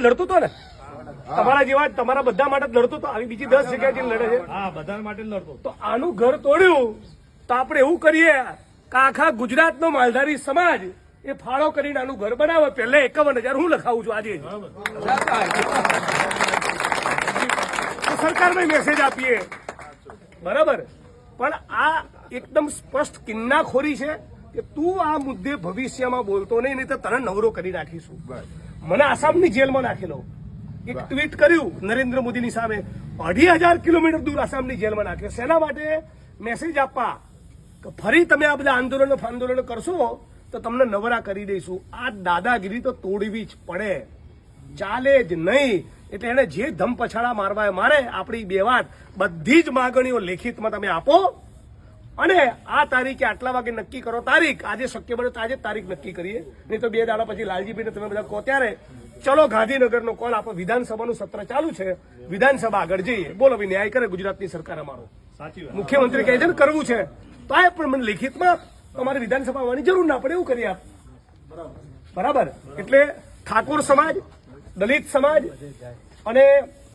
લડતો હતો ને, તમારા જેવા તમારા બધા માટે જ લડતો હતો. આવી બીજી 10 જગ્યાએ લડે છે. હા, બધા માટે લડતો. તો આનું ઘર તોડ્યું તો આપણે એવું કરીએ કે આખા ગુજરાતનો માલધારી સમાજ એ ફાળો કરીને આનું ઘર બનાવે. પહેલા 51,000 હું લખાવું છું આજે સરકારને મેસેજ આપીએ, બરાબર. પણ આ એકદમ સ્પષ્ટ કિન્નાખોરી છે કે તું આ મુદ્દે ભવિષ્યમાં બોલતો નહીં તો તને નવરો કરી નાખીશું. મને આસામની જેલમાં નાખેલો, એક ટ્વીટ કર્યું નરેન્દ્ર મોદીની સામે, 2,500 કિલોમીટર દૂર આસામની જેલમાં નાખ્યો. શેના માટે? મેસેજ આપવા કે ફરી તમે આ બધા આંદોલનો કરશો તો તમને નવરા કરી દઈશું. આ દાદાગીરી તો તોડવી જ પડે, ચાલે જ નહીં. એટલે એને જે ધમ પછાડા મારવા મારે. આપણી બે વાત, બધી જ માગણીઓ લેખિતમાં તમે આપો અને આ તારીખે આટલા વાગે નક્કી કરો તારીખ. આજે શક્ય બને તો આજે તારીખ નક્કી કરીએ, નહીં તો 2 દાડા પછી લાલજીભાઈને તમે બધા કહો ત્યારે ચલો ગાંધીનગરનો કોલ આપો. વિધાનસભાનું સત્ર ચાલુ છે, વિધાનસભા આગળ જઈએ. બોલો ભાઈ, ન્યાય કરે ગુજરાતની સરકાર અમારો. સાચી વાત. મુખ્યમંત્રી કહે છે ને કરવું છે તો આ પણ મને લેખિતમાં તમારે વિધાનસભા આવવાની જરૂર ના પડે એવું કરી આપ. બરાબર. એટલે ઠાકોર સમાજ, દલિત સમાજ અને